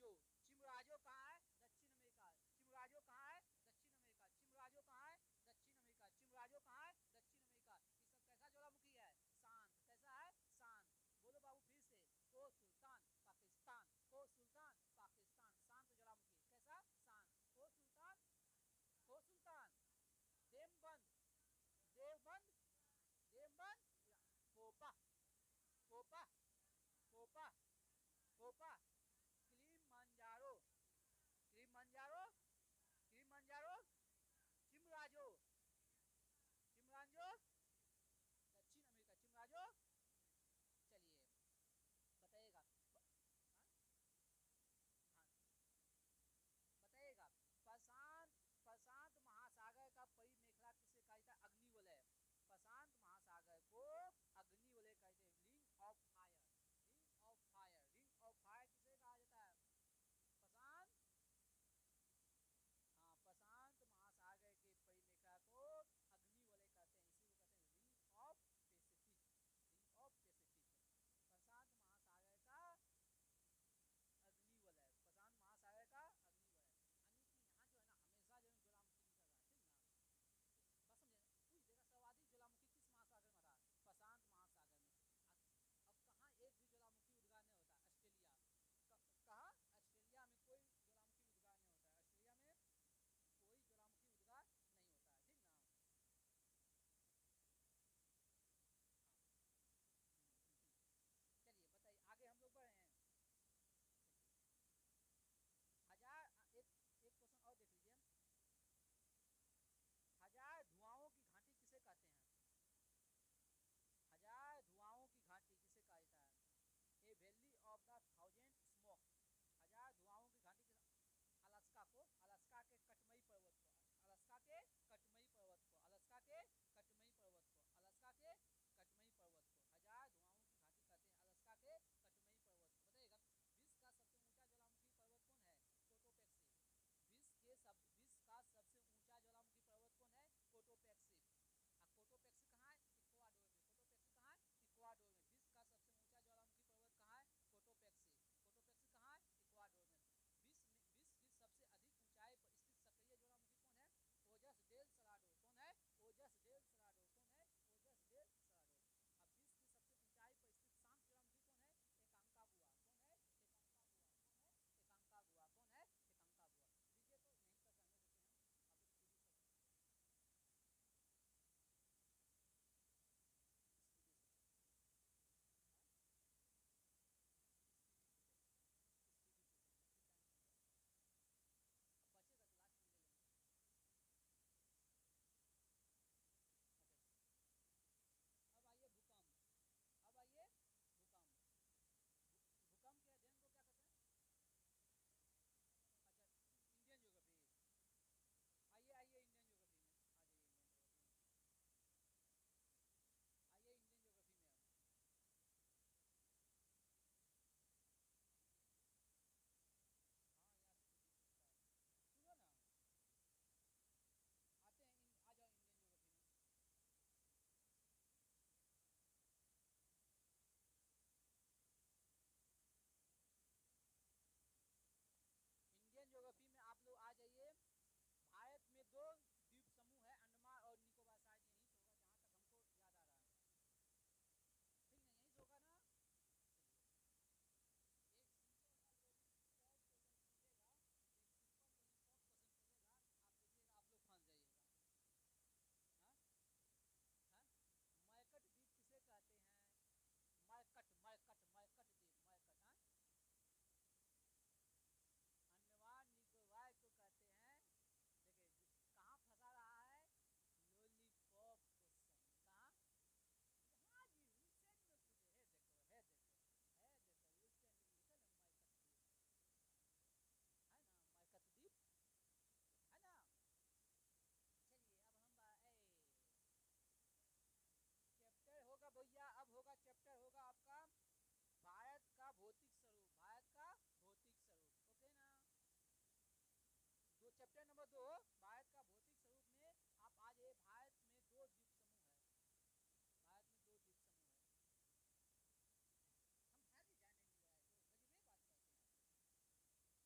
चिमराजो, चिमराजो कहाँ है? दक्षिण अमेरिका। चिमराजो कहाँ है? दक्षिण अमेरिका। चिमराजो कहाँ है? दक्षिण अमेरिका। चिमराजो कहाँ है? दक्षिण अमेरिका। ये सब कैसा ज्वालामुखी है? शांत। कैसा है? शांत। बोलो बाबू फिर से। को सुल्तान पाकिस्तान, को सुल्तान पाकिस्तान, शांत ज्वालामुखी। कैसा? शांत। को सुल्तान, को सुल्तान, देवबंद, देवबंद, देवबंद, पोपा, पोपा, पोपा, पोपा, किलिमंजारो, किलिमंजारो, किलिमंजारो, चिमराजो, चिमराजो, दक्षिण अमेरिका। चिमराजो। चलिए बताइएगा। हाँ? हाँ, बताइएगा। प्रशांत, प्रशांत महासागर का परिमेखला किसे कहा जाता है? अग्निवलय। प्रशांत महासागर को अग्निवलय कहते हैं। Ring of fire, ring of fire, ring of fire किसे कहा जाता है? प्रशांत, हाँ, प्रशांत महासागर के परिमेखला को अग्निवलय कहते हैं। इसी को कहते हैं ring of Pacific, ring of Pacific. प्रशांत महासागर का अग्निवलय, प्रशांत महासागर का अग्निवलय। यानी कि यहाँ जो है ना हमेशा जो ज्वालामुखी निकल रहा है, ठीक ना? बस समझे, पूछ देगा सर्वाधिक ज्वालामुखी किस महासागर में रहा? प्रशांत महासागर में। अब कहाँ एक भी ज्वालामुखी उद्गार नहीं होता? ऑस्ट्रेलिया। कहाँ? ऑस्ट्रेलिया में कोई ज्वालामुखी उद्गार नहीं होता है। ऑस्ट्रेलिया में कोई ज्वालामुखी उद्गार नहीं होता है, ठीक ना? हाँ। चलिए बताइए, आगे हम लोग बढ़े हैं। हजार, एक क्वेश्चन और देख लीजिए। हजार धुआओं की घाटी किसे कहते हैं? हजार धुआओं की घाटी किसे कहा जाता है? A valley of the thousand smoke. हजार धुआओं की घाटी किसे? अलास्का को, अलास्का के कटमई पर्वत को, अलास्का के कटमई पर्वत को, अलास्का के कटमई पर्वत को, अलास्का के कटमई पर्वत को हजार धुआओं की घाटी कहते हैं। अलास्का के कटमई पर्वत को। बताइएगा विश्व का सबसे ऊंचा ज्वालामुखी पर्वत कौन है? कोटोपेक्सी। विश्व का सबसे ऊंचा ज्वालामुखी पर्वत कौन है? कोटोपेक्सी। कोटोपेक्सी कहाँ है? इक्वाडोर में। कोटोपेक्सी कहाँ है? इक्वाडोर में। विश्व का सबसे ऊंचा ज्वालामुखी पर्वत कहाँ है? कोटोपेक्सी। कोटोपेक्सी कहाँ है? इक्वाडोर में। विश्व की सबसे अधिक ऊंचाई पर स्थित सक्रिय ज्वालामुखी कौन है? ओजस डेल सलाडो। कौन है? ओजस डेल सलाडो। कौन है? ओजस डेल सलाडो। अब विश्व की सबसे ऊंचाई पर स्थित शांत ज्वालामुखी कौन है? एकांकागुआ। कौन है? एकांकागुआ। कौन है? एकांकागुआ। कौन है? एकांकागुआ। लीजिए तो यहीं तक रहने देते हैं, अब स्पीडी से स्पीडी से हाँ, स्पीडी पूछेंगे, स्पीडी पूछेंगे, फिर टाइम हो जाएगा। अब बचेगा तो लास्ट में ले लेंगे। अच्छा, अब आइए भूकंप। अब आइए भूकंप। भूकंप के अध्ययन को क्या कहते हैं? अच्छा, इंडियन ज्योग्राफी। आइए आइए इंडियन ज्योग्राफी में आ जाइए, इंडियन ज्योग्राफी में आइए, इंडियन ज्योग्राफी में अब हाँ, यहाँ से पूछ सकता है। सुनो ना, आते हैं आ जाओ इंडियन ज्योग्राफी में। इंडियन ज्योग्राफी में आप लोग आ जाइए। भारत में दो द्वीप समूह है, अंडमान और निकोबार। शायद यहीं से होगा जहाँ तक हमको याद आ रहा है, ठीक ना? यहीं से होगा ना? चलिए, एक सिंपल सा शॉर्ट क्वेश्चन पूछेगा, एक सिंपल शॉर्ट क्वेश्चन पूछेगा, आप देखिएगा आप लोग फंस जाइएगा। हाँ हाँ, मरकट द्वीप किसे कहते हैं? मरकट, मरकट, मरकट द्वीप, मरकट। हाँ, अंडमान निकोबार को कहते हैं। देखिए कहाँ फंसा रहा है? लॉलीपॉप क्वेश्चन में। कहाँ? हाँ जी, रिसेंट में पूछे। है देखो, है देखो, है देखो, रिसेंट में लिखा ना मरकट द्वीप, है ना? मरकट द्वीप, है ना? चलिए अब हम चैप्टर होगा भैया, अब होगा चैप्टर होगा आपका भारत का भौतिक स्वरूप। भारत का भौतिक स्वरूप, ओके ना? दो, चैप्टर नंबर 2, भारत का भौतिक स्वरूप में आप आ जाइए। भारत में दो द्वीप समूह है, भारत में दो द्वीप समूह है। हम खाली जाने नहीं रहा है, तो गजबे बात करते हैं आप लोग।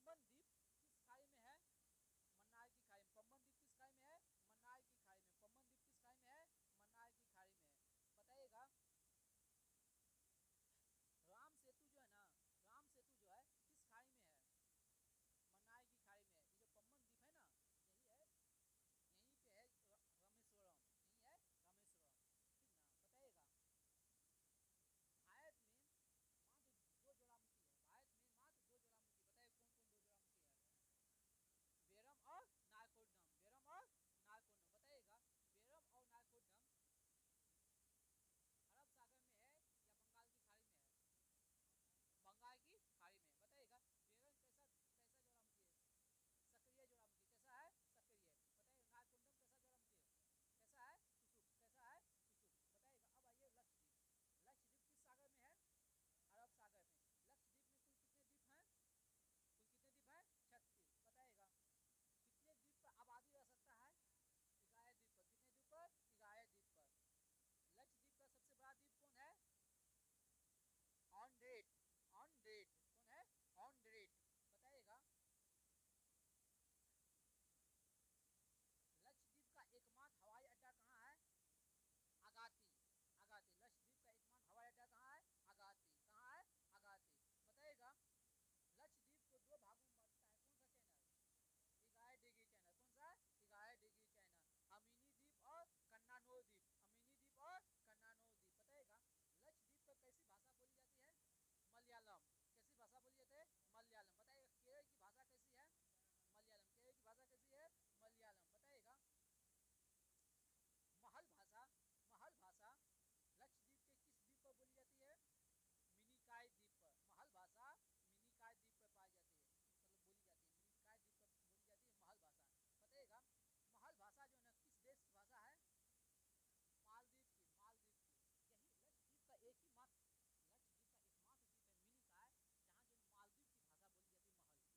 पंबन द्वीप किस खाई में है? मन्नार की खाई में। पंबन द्वीप किस खाई में है? मन्नार की खाई में। पंबन द्वीप किस खाई में है? मन्नार की खाई में। बताइएगा। राम सेतु जो है ना, राम सेतु जो है किस खाई में है? मन्नार की खाई में। ये जो पंबन द्वीप है ना, यही है, यहीं पे है रामेश्वरम, यही है रामेश्वरम, ठीक ना? बताइएगा। भारत में मात्र दो ज्वालामुखी है, भारत में मात्र दो ज्वालामुखी। बताइए कौन कौन दो ज्वालामुखी है? बेरम और नारकोंडम, बेरम और नारकोंडम। बताइएगा। बेरम और नारकोंडम अरब सागर में है या बंगाल की खाड़ी में है? बंगाल की खाड़ी में। बताइएगा। बेरम कैसा कैसा ज्वालामुखी है? सक्रिय ज्वालामुखी। कैसा है? सक्रिय। बताइए। नारकोंडम कैसा ज्वालामुखी है? कैसा है? सुसुप्त। कैसा है? सुसुप्त। बताइएगा। अब आइए लक्षद्वीप। लक्षद्वीप किस सागर में है? अरब सागर में। लक्षद्वीप में कुल कितने द्वीप हैं? कुल कितने द्वीप हैं? 36। बताइएगा। कितने द्वीप पर आबादी रह सकता है? 11 द्वीप पर। कितने द्वीप पर? 11 द्वीप पर। लक्षद्वीप का सबसे बड़ा द्वीप कौन है? ऑनड्रेट। ऑनड्रेट कौन है? ऑनड्रेट। बताइएगा। लक्षद्वीप का एकमात्र हवाई अड्डा कहाँ है? अगाती। अगाती। लक्षद्वीप का एकमात्र हवाई अड्डा कहाँ है? अगाती। कहाँ है? अगाती। बताइएगा। लक्षद्वीप को दो भागों में बांटता है, कौन सा चैनल? 11 degree channel. कौन सा? 11 डिग्री चैनल। अमीनी द्वीप और कन्नानोर द्वीप। अमीनी द्वीप और कन्नानोर द्वीप। बताइएगा। लक्षद्वीप पर कैसी भाषा बोली जाती है? मलयालम। कैसी भाषा बोली जाती है? मलयालम। बताइएगा। केरल की भाषा कैसी है? मलयालम। केरल की भाषा कैसी है? मलयालम। बताइएगा। महल भाषा, महल भाषा लक्षद्वीप के किस द्वीप पर बोली जाती है? मिनिकॉय द्वीप पर। महल भाषा मिनिकॉय द्वीप पर पाई जाती है, मतलब बोली जाती है। मिनिकॉय द्वीप पर बोली जाती है महल भाषा। बताइएगा। महल भाषा जो है ना, किस देश की भाषा है? मालदीव की। मालदीव की। यही लक्षद्वीप का एक ही मात्र, लक्षद्वीप का एकमात्र द्वीप है मिनिकॉय, जहाँ जो मालदीव की भाषा बोली जाती है महल। मालदीव की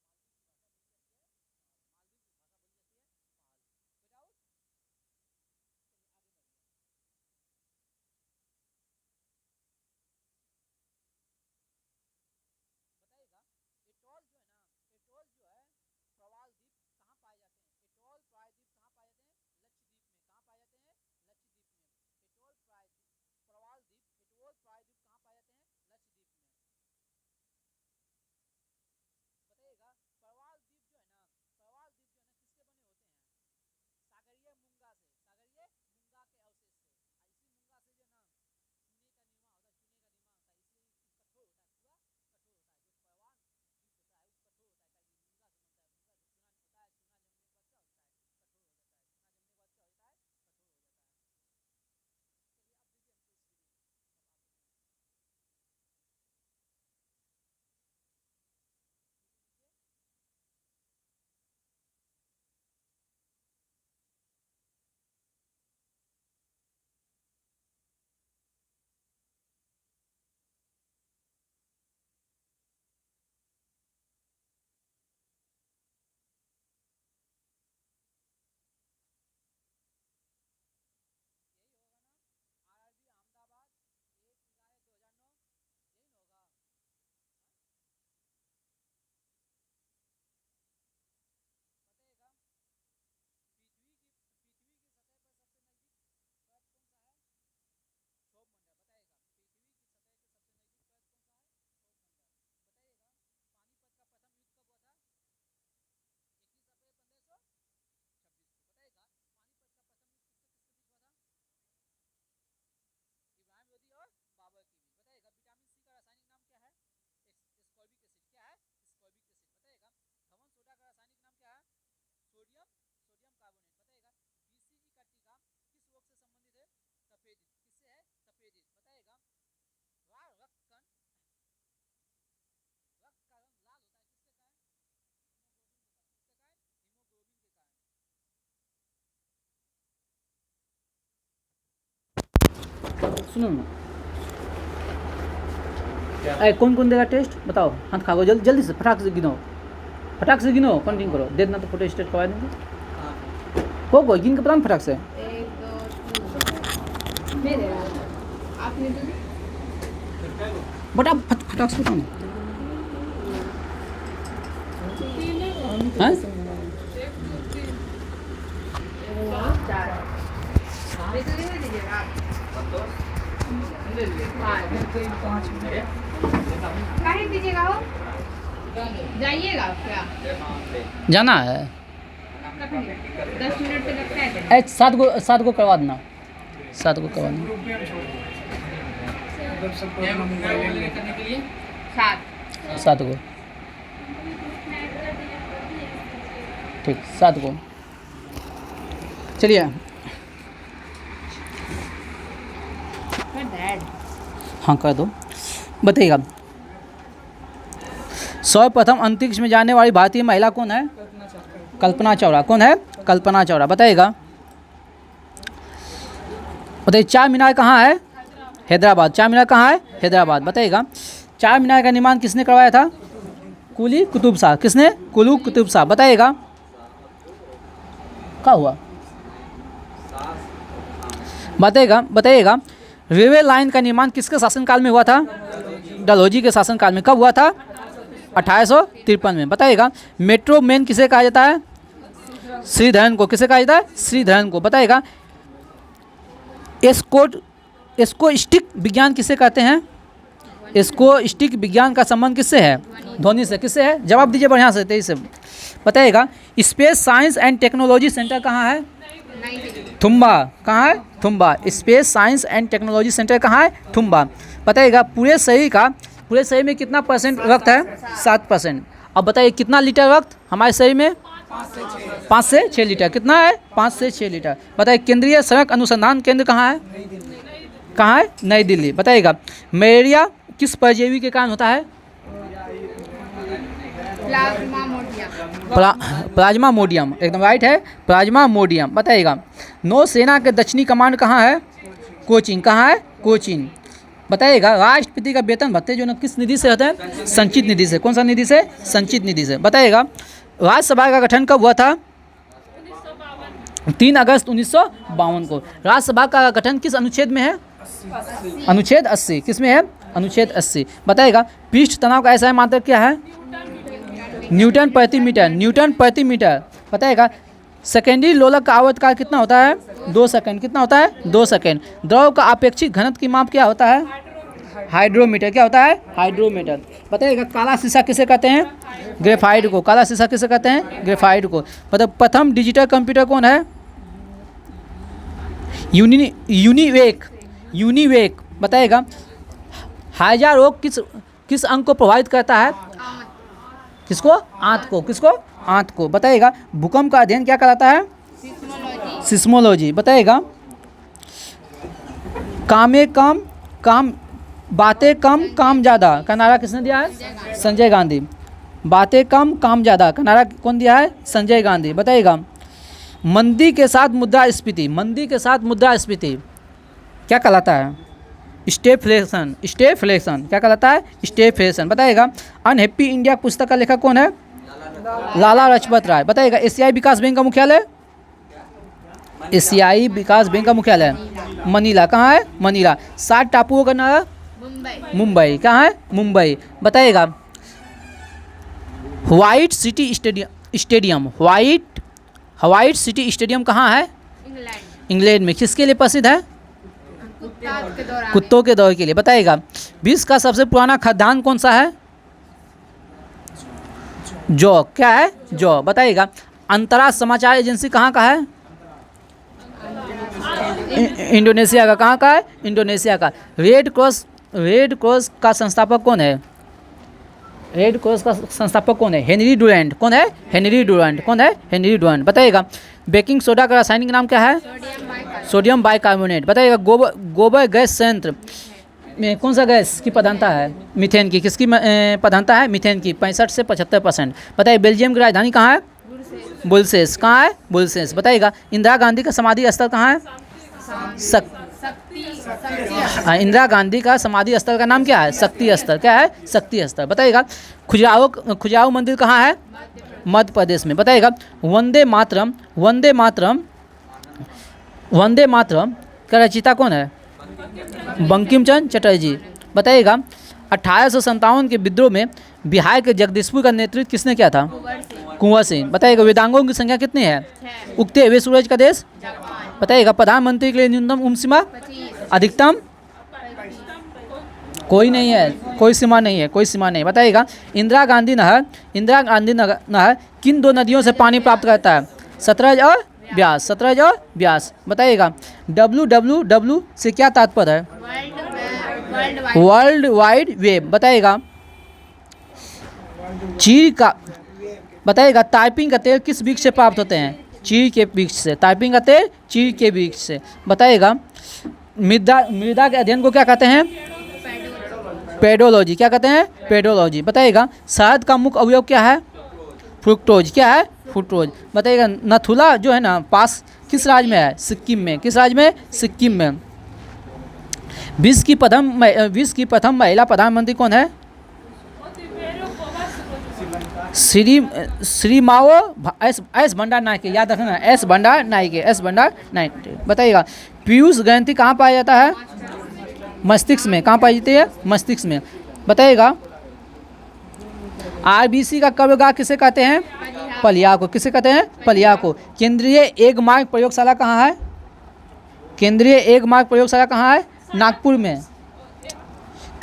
भाषा बोली जाती है महल। मालदीव की भाषा बोली जाती है महल। कोई डाउट? चलिए आगे बढ़िए। बताइएगा। एटॉल जो है ना, एटॉल जो है प्रवाल द्वीप कहाँ पाए जाते हैं? एटॉल प्रायद्वीप कहाँ पाए जाते हैं? लक्षद्वीप में। कहाँ पाए जाते हैं? लक्षद्वीप में। एटॉल प्रायद्वीप, प्रवाल द्वीप, एटॉल प्रायद्वीप कहाँ पाए जाते हैं? लक्षद्वीप में। बताइएगा। प्रवाल द्वीप जो है ना, प्रवाल द्वीप जो है ना किसके बने होते हैं? सागरीय मूंगा से। सागरीय मूंगा के अवशेष से। इसी मूंगा से जो ना चूने का निर्माण होता है, चूने का निर्माण होता है, इसलिए कठोर होता है, पूरा कठोर होता है। जो प्रवाल द्वीप होता है वो कठोर होता है, क्योंकि मूंगा से बनता है। मूंगा से चूना होता है, चूना जमने के बाद क्या होता है? कठोर हो जाता है। चूना जमने के बाद क्या होता है? कठोर हो जाता है। चलिए अब दीजिए हमको स्क्रीन, अब आगे बढ़ेंगे। दीजिए दीजिए। यही होगा ना? आरआरबी अहमदाबाद 1/11/2009, यही ना होगा? हाँ? बताइएगा। पृथ्वी की सतह पर सबसे नजदीक परत कौन सा है? क्षोभ मंडल। बताइएगा। पृथ्वी की सतह के सबसे नजदीक परत कौन सा है? क्षोभ मंडल। बताइएगा। पानीपत का प्रथम युद्ध कब हुआ था? 21 अप्रैल 1526 को। बताइएगा। पानीपत का प्रथम युद्ध किसके किसके बीच हुआ था? इब्राहिम लोदी और बाबर के बीच। बताइएगा। विटामिन सी का रासायनिक नाम क्या है? Ascorbic acid. क्या है? Ascorbic acid. बताइएगा। घवन सोडा का रासायनिक नाम क्या है? Sodium, sodium carbonate. बताइएगा। बीसीजी का टीका किस रोग से संबंधित है? तपेदिक। किससे है? तपेदिक। बताइएगा। रक्त कण, रक्त का रंग लाल होता है किसके कारण? हीमोग्लोबिन के कारण। किसके कारण? हीमोग्लोबिन के कारण। सुनो ना, कौन कौन देगा टेस्ट बताओ? हाथ खाओ जल्दी जल्दी से, फटाक से गिनो, फटाक से गिनो, कंटिन्यू करो। देना तो फोटो स्टेट करवा देंगे। हो गो गिन के बताओ फटाक से। 1 2 3 मेरे आपने तो बटा फटाक से बताओ। हाँ? काहे दीजिएगा हो? जाइएगा क्या? जाना है 10 मिनट तो लगता है। 7 को करवा देना, 7 को करवा देना। 7 को ठीक, 7 को चलिए। हाँ कर दो। बताइएगा, सर्वप्रथम अंतरिक्ष में जाने वाली भारतीय महिला कौन है? कल्पना चावला। कौन है? कल्पना चावला। बताइएगा। बताइए, चार मीनार कहाँ है? हैदराबाद। चार मीनार कहाँ है? हैदराबाद। बताइएगा, चार मीनार का निर्माण किसने करवाया था? कुली कुतुब शाह। किसने? कुली कुतुब शाह। बताइएगा, क्या हुआ? बताइएगा, रेलवे लाइन का निर्माण किसके शासनकाल में हुआ था? डलहौजी के शासनकाल में। कब हुआ था? 1853 में। बताइएगा, मेट्रो मैन किसे कहा जाता है? श्रीधरन को। किसे कहा जाता है? श्रीधरन को। बताइएगा, एस्कोस्टिक विज्ञान किसे कहते हैं? एस्कोस्टिक विज्ञान का संबंध किससे है? ध्वनि से। किससे है? जवाब दीजिए बढ़िया से, तेजी से। बताइएगा, space science and technology centre कहाँ है? थुम्बा। कहाँ है? Thumba. Space science and technology centre कहाँ है? थुम्बा। बताइएगा, पूरे शरीर में कितना % रक्त है? 7%। अब बताइए, कितना लीटर रक्त हमारे शरीर में? 5 से 6 लीटर। कितना है? 5 से 6 लीटर। बताइए, केंद्रीय सड़क अनुसंधान केंद्र कहाँ है? कहाँ है? नई दिल्ली। बताइएगा, मलेरिया किस परजीवी के कारण होता है? प्लाज्मामोडियम। एकदम राइट है, प्लाज्मामोडियम। बताइएगा, नौसेना के दक्षिणी कमांड कहाँ है? कोचीन। कहाँ है? कोचीन। बताइएगा, राष्ट्रपति का वेतन भत्ते जो ना किस निधि से होता है? संचित निधि से। कौन सा निधि से? संचित निधि से। बताइएगा, राज्यसभा का गठन कब हुआ था? 3 अगस्त 1952 को। राज्यसभा का गठन किस अनुच्छेद में है? अनुच्छेद 80। किस में है? अनुच्छेद 80। बताइएगा, पृष्ठ तनाव का ऐसा मात्रक क्या है? न्यूटन प्रति मीटर। न्यूटन प्रति मीटर। बताइएगा, सेकेंडरी लोलक का आवर्तकाल कितना होता है? 2 सेकंड। कितना होता है? 2 सेकंड। द्रव का अपेक्षित घनत्व की माप क्या होता है? हाइड्रोमीटर। क्या होता है? हाइड्रोमीटर। बताइएगा, काला शीशा किसे कहते हैं? ग्रेफाइट को। काला शीशा किसे कहते हैं? ग्रेफाइट को। मतलब प्रथम डिजिटल कंप्यूटर कौन है? यूनिवेक। बताइएगा, हाइजा रोग किस अंग को प्रभावित करता है? किसको? आंत को। किसको? आंत को। बताइएगा, भूकंप का अध्ययन क्या कहलाता है? सिस्मोलॉजी। बताइएगा, बातें कम काम ज़्यादा का नारा किसने दिया है? संजय गांधी। बातें कम काम ज़्यादा का नारा कौन दिया है? संजय गांधी। बताइएगा, मंदी के साथ मुद्रास्फीति। मंदी के साथ मुद्रास्फीति क्या कहलाता है? स्टेफ्लेशन। क्या कहलाता है? स्टेफ्लेशन। बताइएगा, अनहैप्पी इंडिया पुस्तक का लेखक कौन है? लाला लाजपत राय। बताइएगा, एशियाई विकास बैंक का मुख्यालय? एशियाई विकास बैंक का मुख्यालय मनीला। कहाँ है? मनीला। 7 टापुओं का नाम? मुंबई। कहाँ है? मुंबई। बताइएगा, व्हाइट सिटी स्टेडियम कहाँ है? इंग्लैंड में। किसके लिए प्रसिद्ध है? कुत्तों के दौड़ के लिए। बताइएगा, विश्व का सबसे पुराना खाद्यान्न कौन सा है? जौ। क्या है? जौ। बताइएगा, अंतर्राष्ट्रीय समाचार एजेंसी कहाँ का है? इंडोनेशिया का। कहाँ का है? इंडोनेशिया का। रेड क्रॉस का संस्थापक कौन है? हेनरी डुरैंट। कौन है? हेनरी डुरैंट। बताइएगा, बेकिंग सोडा का रासायनिक नाम क्या है? Sodium bicarbonate. बताइएगा, गोबर गैस संयंत्र में कौन सा गैस की प्रधानता है? मीथेन की। किसकी प्रधानता है? मीथेन की। 65 से 75%। बताइए, बेल्जियम की राजधानी कहाँ है? बुलसेस। कहाँ है? बुलसेस। बताइएगा, इंदिरा गांधी का समाधि स्थल कहाँ है? इंदिरा गांधी का समाधि स्थल का नाम क्या है? शक्ति स्थल। क्या है? शक्ति स्थल। बताइएगा, खजुराहो मंदिर कहाँ है? मध्य प्रदेश में। बताइएगा, वंदे मातरम का रचयिता कौन है? बंकिम चंद्र चटर्जी। बताइएगा, 1857 के विद्रोह में बिहार के जगदीशपुर का नेतृत्व किसने किया था? कुंवर सिंह। कुंवर सिंह। बताइएगा वेदांगों की संख्या कितनी है? 6। उगते हुए सूरज का देश? जापान। बताइएगा प्रधानमंत्री के लिए न्यूनतम उम्र सीमा? 25। अधिकतम? कोई नहीं है, कोई सीमा नहीं है, कोई सीमा नहीं। बताइएगा इंदिरा गांधी नहर किन दो नदियों से पानी प्राप्त करता है? सतलज और ब्यास। सतलज और ब्यास। बताइएगा WWW से क्या तात्पर्य है? World wide web. बताइएगा चीड़ का, बताइएगा टाइपिंग का तेल किस वृक्ष से प्राप्त होते हैं? चीड़ के वृक्ष से। टाइपिंग का तेल चीड़ के वृक्ष से। बताइएगा मृदा के अध्ययन को क्या कहते हैं? पेडोलॉजी। क्या कहते हैं? पेडोलॉजी। बताइएगा शहद का मुख्य अवयव क्या है? फ्रुक्टोज। क्या है? फ्रुक्टोज। बताइएगा नथुला जो है ना पास किस राज्य में है? सिक्किम में। किस राज्य में? सिक्किम में। विश्व की प्रथम महिला प्रधानमंत्री कौन है? श्री माओ एस भंडार नायके। याद रखना एस भंडार नायके। बताइएगा पीयूष ग्रंथि कहाँ पाया जाता है? मस्तिष्क में। कहाँ पाई जाती है? मस्तिष्क में। बताइएगा RBC का कब्रगाह किसे कहते हैं? पलिया को। किसे कहते हैं? पलिया को। केंद्रीय एगमार्क प्रयोगशाला कहाँ है? केंद्रीय एगमार्क प्रयोगशाला कहाँ है? नागपुर में।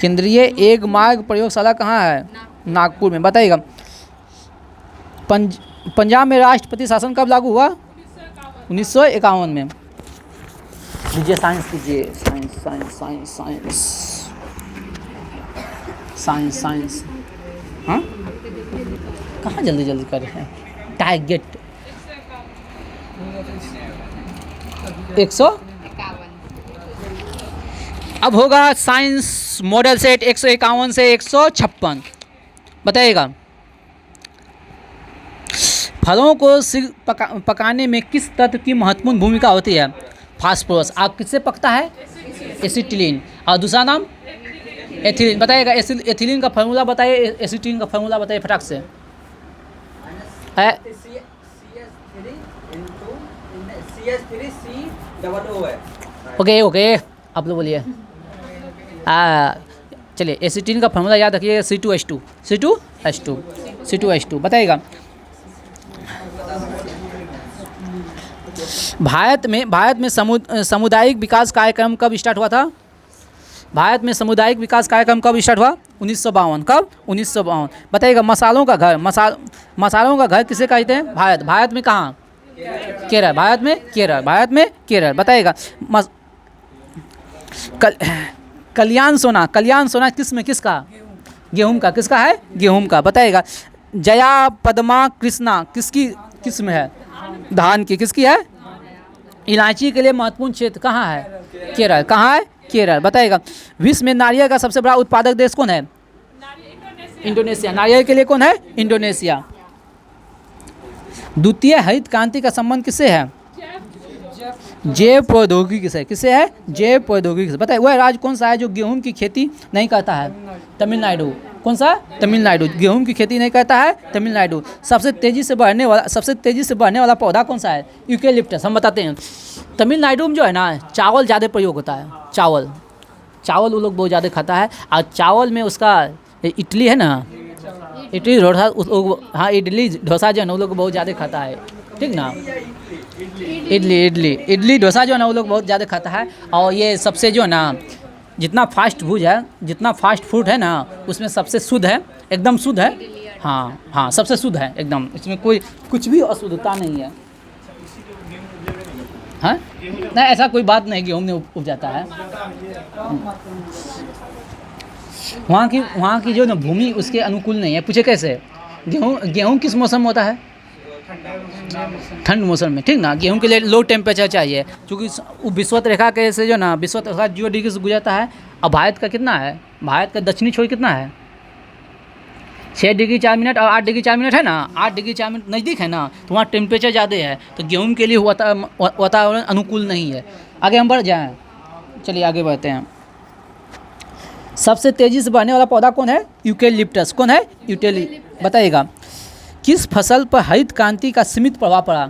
केंद्रीय एगमार्क प्रयोगशाला कहाँ है? नागपुर में। बताइएगा पंजाब में राष्ट्रपति शासन कब लागू हुआ? 1951 में। कीजिए साइंस कीजिए। साइंस हाँ कहाँ जल्दी कर रहे हैं? टारगेट 100। अब होगा साइंस मॉडल सेट 151 से 156। बताइएगा फलों को पकाने में किस तत्व की महत्वपूर्ण भूमिका होती है? फास्फोरस। आप किससे पकता है? एसिटिलीन। और दूसरा नाम एथिलीन। बताइएगा एथिलीन का फार्मूला बताइए, एसिटिलीन का फार्मूला बताइए फटाक से। ओके आप लोग बोलिए। चलिए एसिटिलीन का फार्मूला याद रखिए C2H2। बताइएगा भारत में सामुदायिक विकास कार्यक्रम कब स्टार्ट हुआ था? भारत में सामुदायिक विकास कार्यक्रम कब स्टार्ट हुआ? 1952। कब? 1952। बताइएगा मसालों का घर किसे कहते हैं? भारत में कहाँ? केरल। भारत में केरल। बताइएगा कल्याण सोना किसका? गेहूं का। किसका है? गेहूं का। बताइएगा जया पद्मा कृष्णा किसकी किस्म है? धान की। किसकी है? इलायची के लिए महत्वपूर्ण क्षेत्र कहाँ है? केरल। कहाँ है? केरल। बताइएगा विश्व में नारियल का सबसे बड़ा उत्पादक देश कौन है? इंडोनेशिया। नारियल के लिए कौन है? इंडोनेशिया। द्वितीय हरित क्रांति का संबंध किससे है? जैव प्रौद्योगिकी से। किससे है? जैव प्रौद्योगिकी से। बताइए वह राज्य कौन सा है जो गेहूं की खेती नहीं करता है? तमिलनाडु। कौन सा? तमिलनाडु। गेहूं की खेती नहीं करता है तमिलनाडु। सबसे तेजी से बढ़ने वाला पौधा कौन सा है? यूकेलिप्टस। हम बताते हैं तमिलनाडु में जो है ना चावल ज़्यादा प्रयोग होता है। चावल वो लोग बहुत ज़्यादा खाता है। और चावल में उसका इडली है ना, इडली डोसा। हाँ इडली डोसा जो है ना वो लोग बहुत ज़्यादा खाता है। ठीक ना? इडली डोसा जो है ना वो लोग बहुत ज़्यादा खाता है। और ये सबसे जो है ना जितना फास्ट फूड है ना उसमें सबसे शुद्ध है, एकदम शुद्ध है। हाँ सबसे शुद्ध है एकदम। इसमें कोई कुछ भी अशुद्धता नहीं है। हाँ नहीं ऐसा कोई बात नहीं गेहूं में उग जाता है। वहाँ की जो ना भूमि उसके अनुकूल नहीं है। पूछे कैसे? गेहूं किस मौसम में होता है? ठंड मौसम में। ठीक ना? गेहूं के लिए लो टेम्परेचर चाहिए क्योंकि विषुवत रेखा के से जो ना विषुवत रेखा 0 डिग्री से गुजरता है। अब भारत का कितना है? भारत का दक्षिणी छोर कितना है? 6 डिग्री 4 मिनट और 8 डिग्री 4 मिनट है ना। 8 डिग्री 4 मिनट नज़दीक है ना तो वहाँ टेम्परेचर ज़्यादा है तो गेहूं के लिए वातावरण अनुकूल नहीं है। आगे हम बढ़ जाएँ। चलिए आगे बढ़ते हैं। सबसे तेज़ी से बढ़ने वाला पौधा कौन है? यूकेलिप्टस। कौन है? यूकेलिप्टस। बताइएगा किस फसल पर हरित क्रांति का सीमित प्रभाव पड़ा?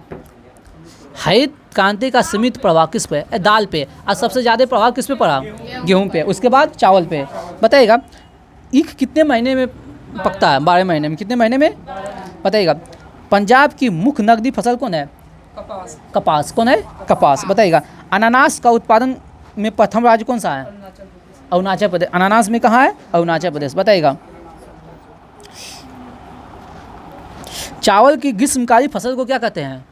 हरित क्रांति का सीमित प्रभाव किस पे? दाल पे। और सबसे ज़्यादा प्रभाव किस पे पड़ा? गेहूं पे। उसके बाद चावल पे। बताइएगा ईख कितने महीने में पकता है 12 महीने में। कितने महीने में बताइएगा। पंजाब की मुख्य नकदी फसल कौन है? कपास। कौन है? कपास। बताइएगा। अनानास का उत्पादन में प्रथम राज्य कौन सा है? अरुणाचल प्रदेश। अनानास में कहाँ है? अरुणाचल प्रदेश। बताइएगा। चावल की ग्रीष्मकालीन फसल को क्या कहते हैं?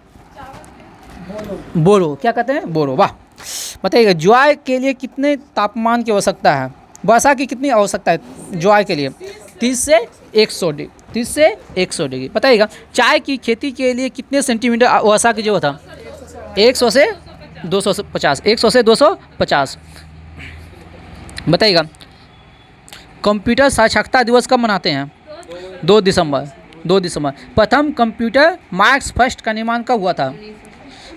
बोरो। क्या कहते हैं? बोरो। वाह। बताइएगा। ज्वार के लिए कितने तापमान की आवश्यकता है? वर्षा की कितनी आवश्यकता है ज्वार के लिए? 30 से 100 डिग्री। 30 से 100 डिग्री। बताइएगा। चाय की खेती के लिए कितने सेंटीमीटर वर्षा की जरूरत है? 100 से 250। 100 से 250। बताइएगा। कंप्यूटर साक्षरता दिवस कब मनाते हैं? 2 दिसंबर। 2 दिसंबर। प्रथम कंप्यूटर मार्क्स फर्स्ट का निर्माण कब हुआ था?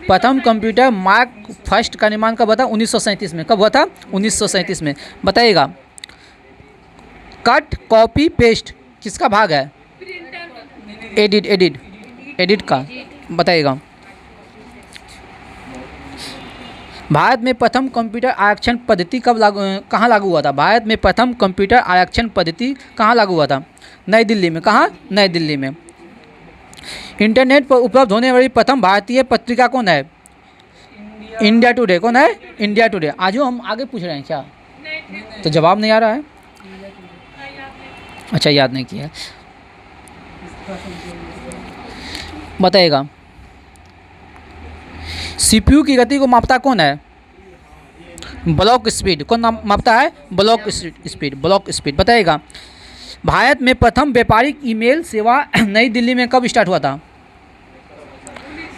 प्रथम कंप्यूटर मार्क फर्स्ट का निर्माण कब हुआ था? 1937 में। कब हुआ था? 1937 में। बताइएगा। कट कॉपी पेस्ट किसका भाग है? एडिट का। बताइएगा। भारत में प्रथम कंप्यूटर आरक्षण पद्धति कहाँ लागू हुआ था? भारत में प्रथम कंप्यूटर आरक्षण पद्धति कहाँ लागू हुआ था? नई दिल्ली में। कहाँ? नई दिल्ली में। इंटरनेट पर उपलब्ध होने वाली प्रथम भारतीय पत्रिका कौन है? India today. कौन है? India today. आज हम आगे पूछ रहे हैं क्या? तो जवाब नहीं आ रहा है। अच्छा, याद नहीं किया। बताइएगा। सीपीयू की गति को मापता कौन है? Block speed. कौन मापता है? Block speed. Block speed. बताइएगा। भारत में प्रथम व्यापारिक ईमेल सेवा नई दिल्ली में कब स्टार्ट हुआ था?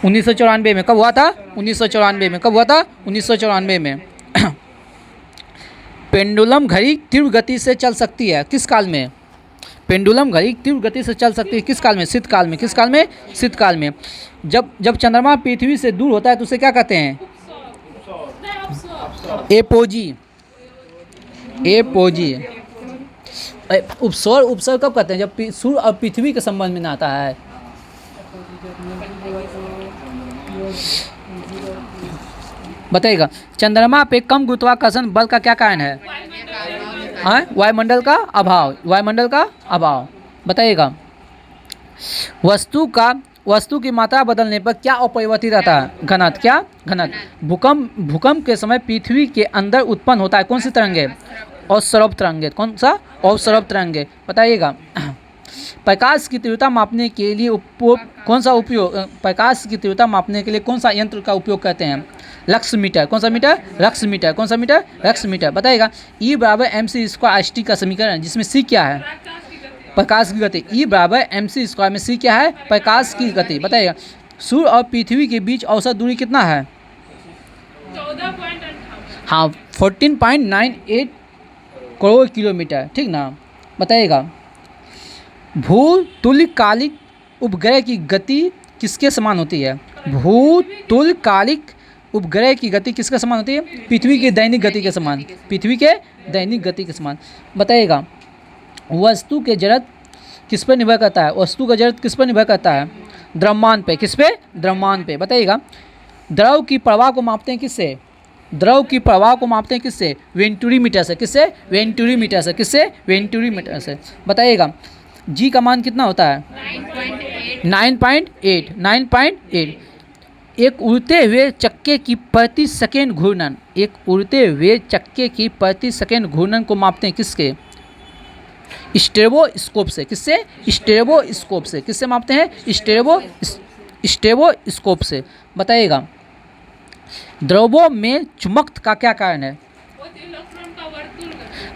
1994 में। कब हुआ था? 1994 में। कब हुआ था? 1994 में। पेंडुलम घड़ी तीव्र गति से चल सकती है किस काल में? पेंडुलम घड़ी तीव्र गति से चल सकती है किस काल में? शीतकाल में। किस काल में? शीतकाल में। जब चंद्रमा पृथ्वी से दूर होता है तो उसे क्या कहते हैं? एपोजी। एपोजी। उपसौर। उपसौर कब कहते हैं? जब सूर्य और पृथ्वी के संबंध में आता है। बताइएगा। चंद्रमा पे कम गुरुत्वाकर्षण बल का क्या कारण है? वायुमंडल का अभाव। वायुमंडल का अभाव। बताइएगा। वस्तु की मात्रा बदलने पर क्या अपरिवर्तित रहता है? घनत्व। क्या? घनत्व। भूकंप के समय पृथ्वी के अंदर उत्पन्न होता है कौन सी तरंगे? अवसर्प तरंगे। कौन सा? अवसर्प तरंगे। बताइएगा। प्रकाश की तीव्रता मापने के लिए प्रकाश की तीव्रता मापने के लिए कौन सा यंत्र का उपयोग करते हैं? Lux meter. कौन सा मीटर? Lux meter. कौन सा मीटर? Lux meter. बताइएगा। E = mc² का समीकरण जिसमें c क्या है? प्रकाश की गति। E = mc² में c क्या है? प्रकाश की गति। बताइएगा। सूर्य और पृथ्वी के बीच औसत दूरी कितना है? 14.58। हाँ, 14.98 करोड़ किलोमीटर। ठीक ना। बताइएगा। भूतुल्यकालिक उपग्रह की गति किसके समान होती है? भूतुल्यकालिक उपग्रह की गति किसके समान होती है? पृथ्वी की दैनिक गति के समान। पृथ्वी के दैनिक गति के समान। बताइएगा। वस्तु के जड़त्व किस पर निर्भर करता है? वस्तु का जड़त्व किस पर निर्भर करता है? द्रव्यमान पे। किस पे? द्रव्यमान पे। बताइएगा। द्रव की प्रवाह को मापते हैं किससे? द्रव की प्रवाह को मापते हैं किससे? वेंटुरीमीटर से। किससे? वेंटुरीमीटर से। किससे? वेंटुरीमीटर से। बताइएगा। जी का मान कितना होता है? 9.8। 9.8। एक उड़ते हुए चक्के की प्रति सेकेंड घूर्णन। एक उड़ते हुए चक्के की प्रति सेकेंड घूर्णन को मापते हैं किसके? स्टेरोस्कोप से। किससे? स्टेरोस्कोप से। किससे मापते हैं? स्टेरोस्कोप से। बताइएगा। द्रव्यों में चुंबकत्व का क्या कारण है?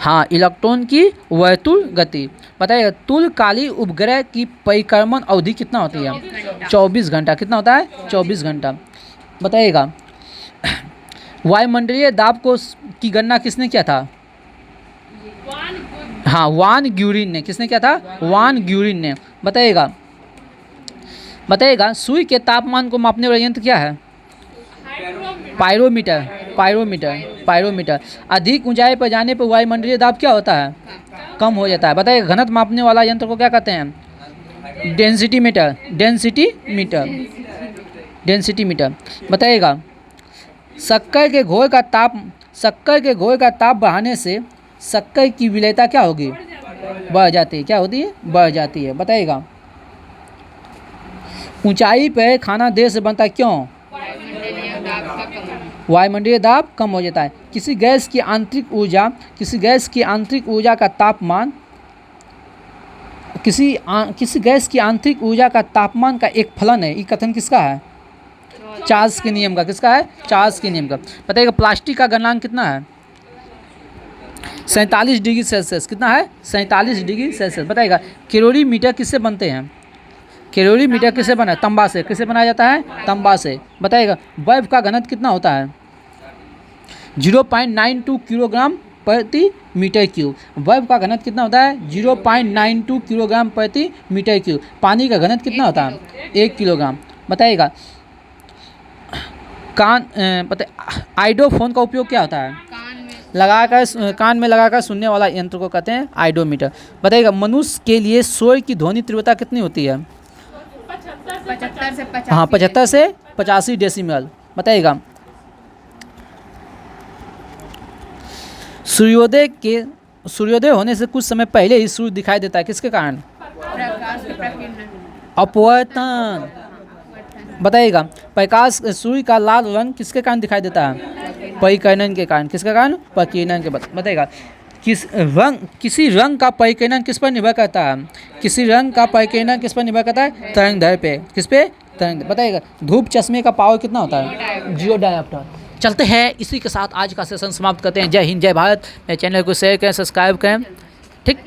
हाँ, इलेक्ट्रॉन की वर्तुल गति। बताइएगा। तुल्यकालिक उपग्रह की परिक्रमण अवधि कितना होती है? 24 घंटा। कितना होता है? 24 घंटा। बताइएगा। वायुमंडलीय दाब की गणना किसने किया था? हाँ, वान ग्यूरिन ने। किसने किया था? वान ग्यूरिन ने। बताइएगा। बताइएगा। सूर्य के तापमान को मापने वाला यंत्र क्या है? पायरोमीटर। पायरोमीटर। पायरोमीटर। अधिक ऊंचाई पर जाने पर वायुमंडलीय दाब क्या होता है? कम हो जाता है। बताइए। घनत्व मापने वाला यंत्र को क्या कहते हैं? Density meter. Density meter. Density meter. बताइएगा। शक्कर के घोल का ताप बढ़ाने से शक्कर की विलेयता क्या होगी? बढ़ जाती है। क्या होती है? बढ़ जाती है। बताइएगा ऊंचाई पर खाना देर से बनता है, क्यों? वायुमंडलीय दाब कम हो जाता है। किसी गैस की आंतरिक ऊर्जा का तापमान किसी गैस की आंतरिक ऊर्जा का तापमान का एक फलन है। ये कथन किसका है? चार्ल्स के नियम का। किसका है? चार्ल्स के नियम का। बताइएगा प्लास्टिक का गलनांक कितना है? 47 डिग्री सेल्सियस। कितना है? 47 डिग्री सेल्सियस। बताइएगा कैलोरीमीटर किससे बनते हैं? कैलोरीमीटर किससे बना है? तांबा से। किससे बनाया जाता है? तांबा से। बताइएगा बर्फ का घनत्व कितना होता है? 0.92 किलोग्राम प्रति मीटर क्यूब। बर्फ का घनत्व कितना होता है? 0.92 किलोग्राम प्रति मीटर क्यूब। पानी का घनत्व कितना होता है? 1 किलोग्राम। बताइएगा आइडोफोन का उपयोग क्या होता है? कान में लगाकर सुनने वाला यंत्र को कहते हैं आइडोमीटर। बताइएगा मनुष्य के लिए शोर की ध्वनि तीव्रता कितनी होती है? 75 से 85। हाँ 75 से 85 डेसिमल। बताइएगा सूर्योदय होने से कुछ समय पहले ही सूर्य दिखाई देता है। किसके कारण? प्रकाश के प्रकीर्णन। अपवर्तन। बताइएगा प्रकाश सूर्य का लाल रंग किसके कारण दिखाई देता है? परिकिरण के कारण। किसके कारण? परिकिरण के। बताइएगा किसी रंग का परिकिरण किस पर निर्भर करता है? किसी रंग का परिकिरण किस पर निर्भर करता है? तरंगदैर्घ्य पे। किस पे? तरंग। बताइएगा धूप चश्मे का पावर कितना होता है? 0 डायोप्टर। चलते हैं इसी के साथ आज का सेशन समाप्त करते हैं। जय हिंद, जय भारत। मेरे चैनल को शेयर करें, सब्सक्राइब करें। ठीक।